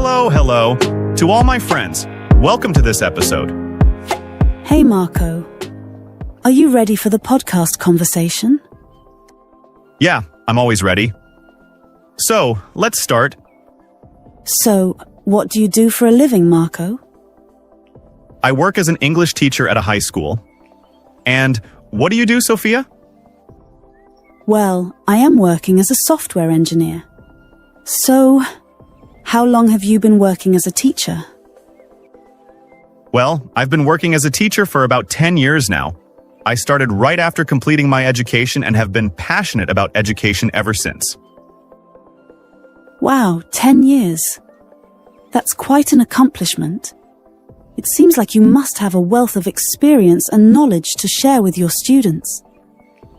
Hello, hello. To all my friends, welcome to this episode. Hey Marco, are you ready for the podcast conversation? Yeah, I'm always ready. So, let's start. So, what do you do for a living, Marco? I work as an English teacher at a high school. And what do you do, Sophia? Well, I am working as a software engineer. So, how long have you been working as a teacher? Well, I've been working as a teacher for about 10 years now. I started right after completing my education and have been passionate about education ever since. Wow, 10 years. That's quite an accomplishment. It seems like you must have a wealth of experience and knowledge to share with your students.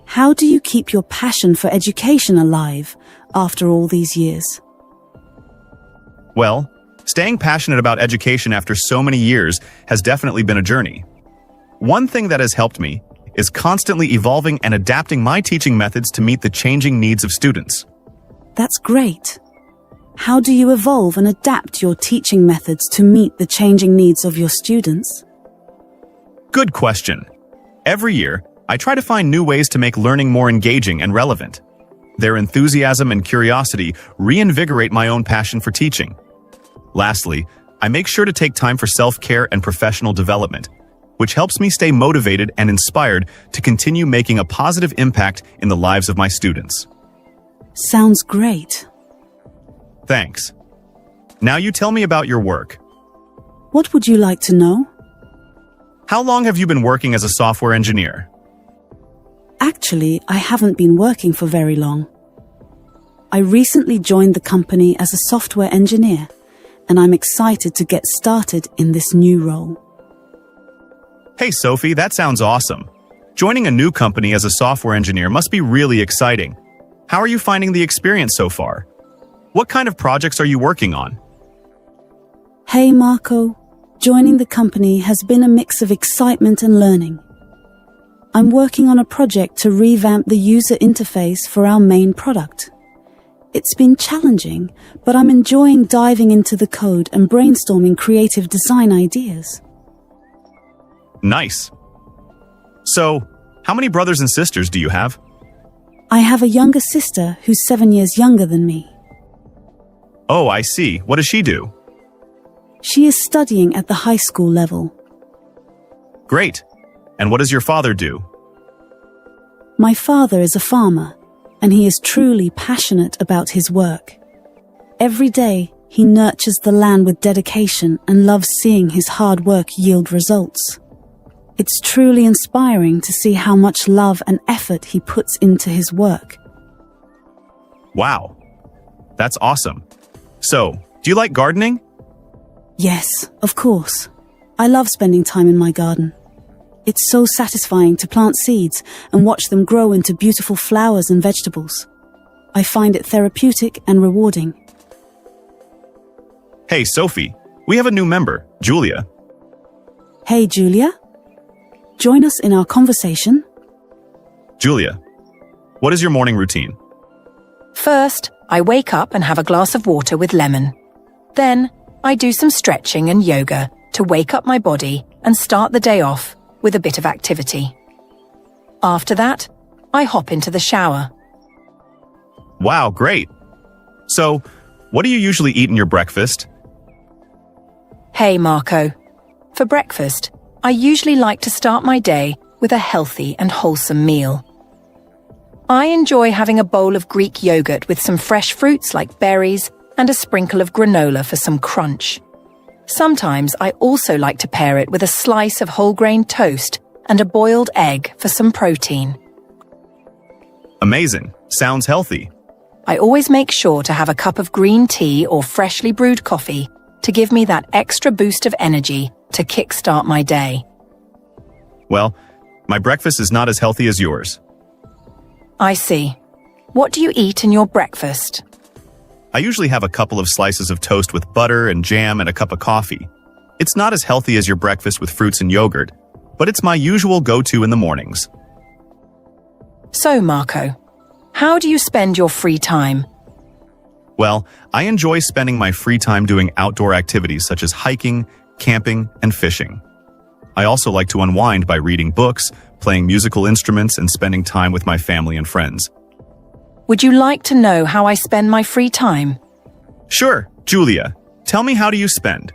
How do you keep your passion for education alive after all these years? Well, staying passionate about education after so many years has definitely been a journey. One thing that has helped me is constantly evolving and adapting my teaching methods to meet the changing needs of students. That's great. How do you evolve and adapt your teaching methods to meet the changing needs of your students? Good question. Every year, I try to find new ways to make learning more engaging and relevant. Their enthusiasm and curiosity reinvigorate my own passion for teaching. Lastly, I make sure to take time for self-care and professional development, which helps me stay motivated and inspired to continue making a positive impact in the lives of my students. Sounds great. Thanks. Now you tell me about your work. What would you like to know? How long have you been working as a software engineer? Actually, I haven't been working for very long. I recently joined the company as a software engineer, and I'm excited to get started in this new role. Hey Sophie, that sounds awesome. Joining a new company as a software engineer must be really exciting. How are you finding the experience so far? What kind of projects are you working on? Hey Marco, joining the company has been a mix of excitement and learning. I'm working on a project to revamp the user interface for our main product. It's been challenging, but I'm enjoying diving into the code and brainstorming creative design ideas. Nice. So, how many brothers and sisters do you have? I have a younger sister who's 7 years younger than me. Oh, I see. What does she do? She is studying at the high school level. Great. And what does your father do? My father is a farmer, and he is truly passionate about his work. Every day, he nurtures the land with dedication and loves seeing his hard work yield results. It's truly inspiring to see how much love and effort he puts into his work. Wow. That's awesome. So, do you like gardening? Yes, of course. I love spending time in my garden. It's so satisfying to plant seeds and watch them grow into beautiful flowers and vegetables. I find it therapeutic and rewarding. Hey, Sophie, we have a new member, Julia. Hey, Julia. Join us in our conversation. Julia, what is your morning routine? First, I wake up and have a glass of water with lemon. Then, I do some stretching and yoga to wake up my body and start the day off with a bit of activity. After that, I hop into the shower. Wow, great. So, what do you usually eat in your breakfast? Hey, Marco. For breakfast, I usually like to start my day with a healthy and wholesome meal. I enjoy having a bowl of Greek yogurt with some fresh fruits like berries and a sprinkle of granola for some crunch. Sometimes I also like to pair it with a slice of whole grain toast and a boiled egg for some protein. Amazing. Sounds healthy. I always make sure to have a cup of green tea or freshly brewed coffee to give me that extra boost of energy to kickstart my day. Well, my breakfast is not as healthy as yours. I see. What do you eat in your breakfast? I usually have a couple of slices of toast with butter and jam and a cup of coffee. It's not as healthy as your breakfast with fruits and yogurt, but it's my usual go-to in the mornings. So, Marco, how do you spend your free time? Well, I enjoy spending my free time doing outdoor activities such as hiking, camping, and fishing. I also like to unwind by reading books, playing musical instruments, and spending time with my family and friends. Would you like to know how I spend my free time? Sure, Julia. Tell me, how do you spend?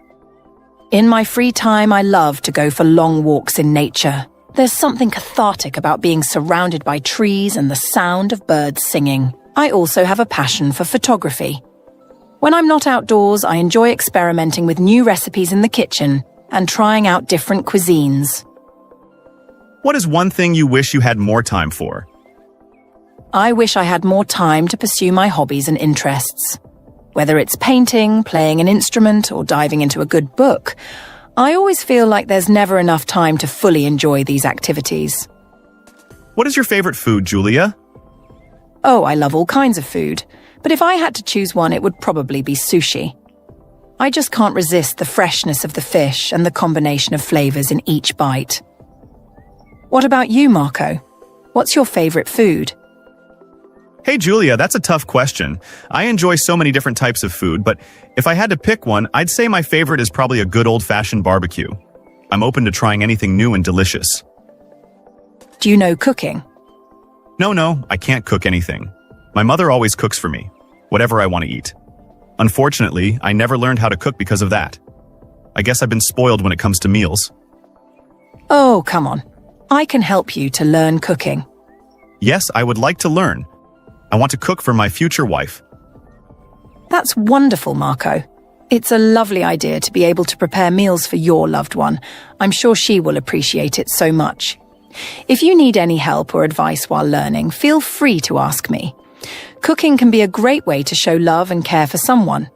In my free time, I love to go for long walks in nature. There's something cathartic about being surrounded by trees and the sound of birds singing. I also have a passion for photography. When I'm not outdoors, I enjoy experimenting with new recipes in the kitchen and trying out different cuisines. What is one thing you wish you had more time for? I wish I had more time to pursue my hobbies and interests. Whether it's painting, playing an instrument, or diving into a good book, I always feel like there's never enough time to fully enjoy these activities. What is your favorite food, Julia? Oh, I love all kinds of food, but if I had to choose one, it would probably be sushi. I just can't resist the freshness of the fish and the combination of flavors in each bite. What about you, Marco? What's your favorite food? Hey, Julia, that's a tough question. I enjoy so many different types of food, but if I had to pick one, I'd say my favorite is probably a good old-fashioned barbecue. I'm open to trying anything new and delicious. Do you know cooking? No, I can't cook anything. My mother always cooks for me, whatever I want to eat. Unfortunately, I never learned how to cook because of that. I guess I've been spoiled when it comes to meals. Oh, come on. I can help you to learn cooking. Yes, I would like to learn. I want to cook for my future wife. That's wonderful, Marco. It's a lovely idea to be able to prepare meals for your loved one. I'm sure she will appreciate it so much. If you need any help or advice while learning, feel free to ask me. Cooking can be a great way to show love and care for someone.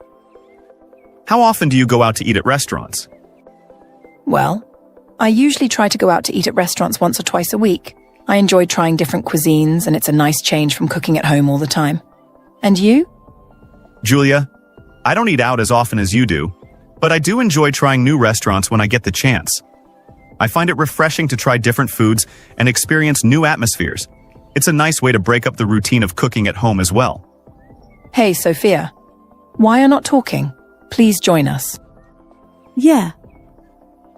How often do you go out to eat at restaurants? Well, I usually try to go out to eat at restaurants once or twice a week. I enjoy trying different cuisines, and it's a nice change from cooking at home all the time. And you? Julia, I don't eat out as often as you do, but I do enjoy trying new restaurants when I get the chance. I find it refreshing to try different foods and experience new atmospheres. It's a nice way to break up the routine of cooking at home as well. Hey, Sophia. Why are not talking? Please join us. Yeah.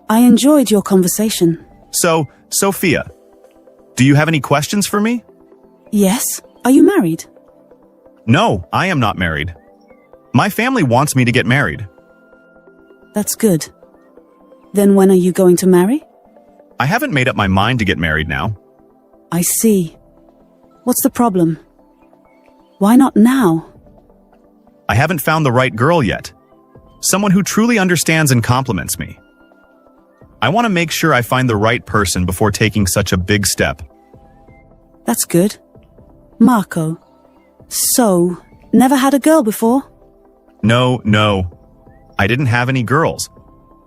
I enjoyed your conversation. So, Sophia, do you have any questions for me? Yes. Are you married? No, I am not married. My family wants me to get married. That's good. Then when are you going to marry? I haven't made up my mind to get married now. I see. What's the problem? Why not now? I haven't found the right girl yet. Someone who truly understands and compliments me. I want to make sure I find the right person before taking such a big step. That's good. Marco. So, never had a girl before? No. I didn't have any girls.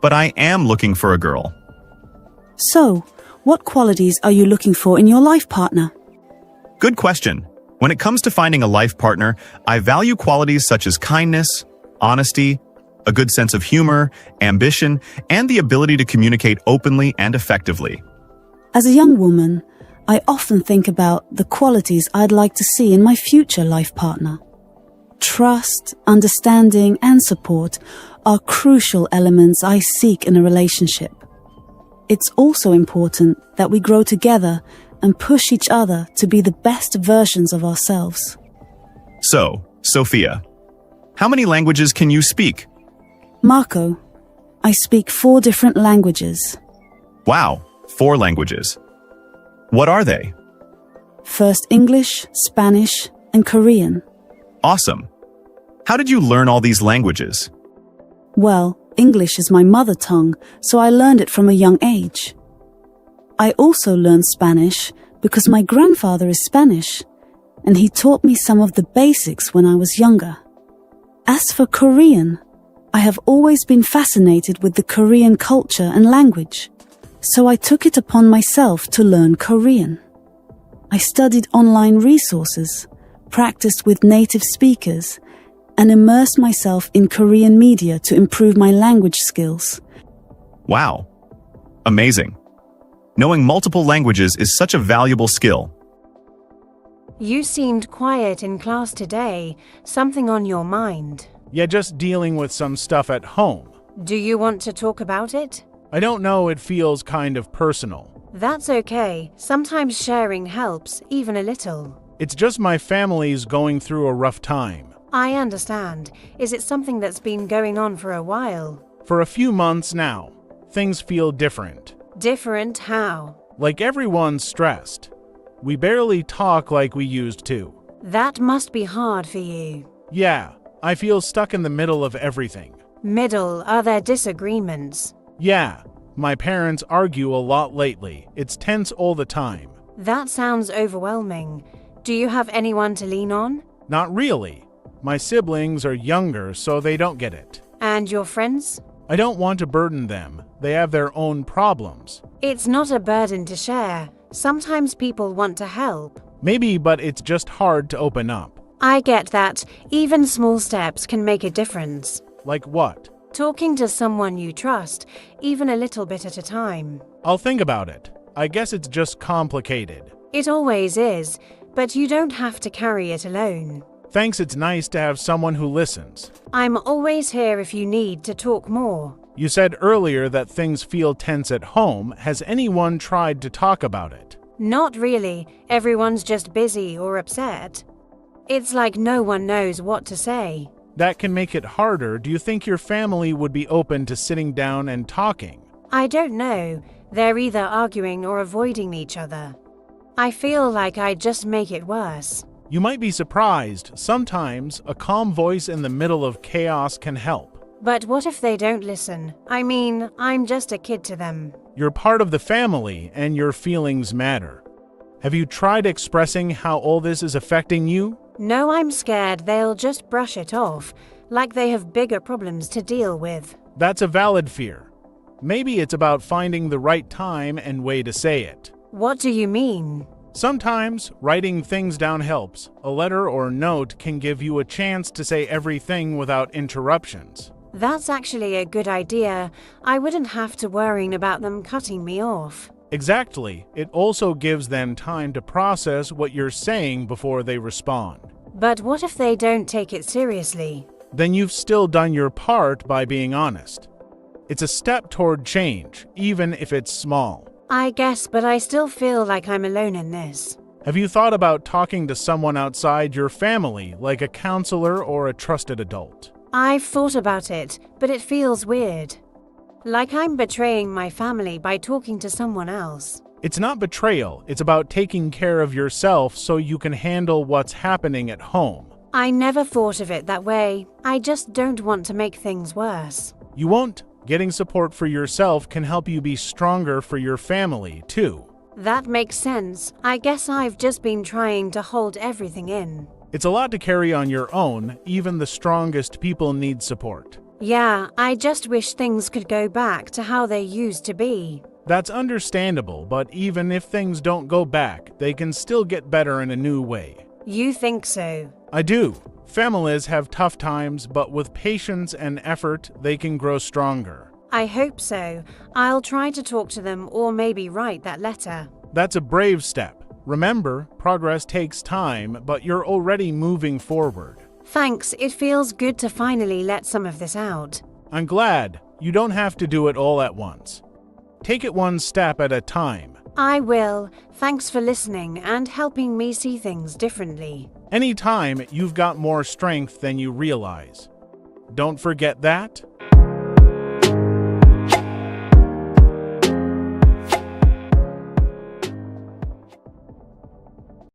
But I am looking for a girl. So, what qualities are you looking for in your life partner? Good question. When it comes to finding a life partner, I value qualities such as kindness, honesty, a good sense of humor, ambition, and the ability to communicate openly and effectively. As a young woman, I often think about the qualities I'd like to see in my future life partner. Trust, understanding, and support are crucial elements I seek in a relationship. It's also important that we grow together and push each other to be the best versions of ourselves. So, Sophia, how many languages can you speak? Marco, I speak 4 different languages. Wow, 4 languages. What are they? First English, Spanish, and Korean. Awesome. How did you learn all these languages? Well, English is my mother tongue, so I learned it from a young age. I also learned Spanish because my grandfather is Spanish, and he taught me some of the basics when I was younger. As for Korean, I have always been fascinated with the Korean culture and language, so I took it upon myself to learn Korean. I studied online resources, practiced with native speakers, and immersed myself in Korean media to improve my language skills. Wow. Amazing. Knowing multiple languages is such a valuable skill. You seemed quiet in class today. Something on your mind? Yeah, just dealing with some stuff at home. Do you want to talk about it? I don't know, it feels kind of personal. That's okay. Sometimes sharing helps, even a little. It's just my family's going through a rough time. I understand. Is it something that's been going on for a while? For a few months now, things feel different. Different how? Like everyone's stressed. We barely talk like we used to. That must be hard for you. Yeah, I feel stuck in the middle of everything. Middle, are there disagreements? Yeah, my parents argue a lot lately. It's tense all the time. That sounds overwhelming. Do you have anyone to lean on? Not really. My siblings are younger, so they don't get it. And your friends? I don't want to burden them. They have their own problems. It's not a burden to share. Sometimes people want to help. Maybe, but it's just hard to open up. I get that. Even small steps can make a difference. Like what? Talking to someone you trust, even a little bit at a time. I'll think about it. I guess it's just complicated. It always is, but you don't have to carry it alone. Thanks, it's nice to have someone who listens. I'm always here if you need to talk more. You said earlier that things feel tense at home. Has anyone tried to talk about it? Not really. Everyone's just busy or upset. It's like no one knows what to say. That can make it harder. Do you think your family would be open to sitting down and talking? I don't know. They're either arguing or avoiding each other. I feel like I'd just make it worse. You might be surprised. Sometimes a calm voice in the middle of chaos can help. But what if they don't listen? I mean, I'm just a kid to them. You're part of the family, and your feelings matter. Have you tried expressing how all this is affecting you? No, I'm scared they'll just brush it off, like they have bigger problems to deal with. That's a valid fear. Maybe it's about finding the right time and way to say it. What do you mean? Sometimes writing things down helps. A letter or note can give you a chance to say everything without interruptions. That's actually a good idea. I wouldn't have to worry about them cutting me off. Exactly. It also gives them time to process what you're saying before they respond. But what if they don't take it seriously? Then you've still done your part by being honest. It's a step toward change, even if it's small. I guess, but I still feel like I'm alone in this. Have you thought about talking to someone outside your family, like a counselor or a trusted adult? I've thought about it, but it feels weird. Like I'm betraying my family by talking to someone else. It's not betrayal. It's about taking care of yourself so you can handle what's happening at home. I never thought of it that way. I just don't want to make things worse. You won't. Getting support for yourself can help you be stronger for your family, too. That makes sense. I guess I've just been trying to hold everything in. It's a lot to carry on your own. Even the strongest people need support. Yeah, I just wish things could go back to how they used to be. That's understandable, but even if things don't go back, they can still get better in a new way. You think so? I do. Families have tough times, but with patience and effort, they can grow stronger. I hope so. I'll try to talk to them or maybe write that letter. That's a brave step. Remember, progress takes time, but you're already moving forward. Thanks, it feels good to finally let some of this out. I'm glad. You don't have to do it all at once. Take it one step at a time. I will. Thanks for listening and helping me see things differently. Anytime, you've got more strength than you realize. Don't forget that.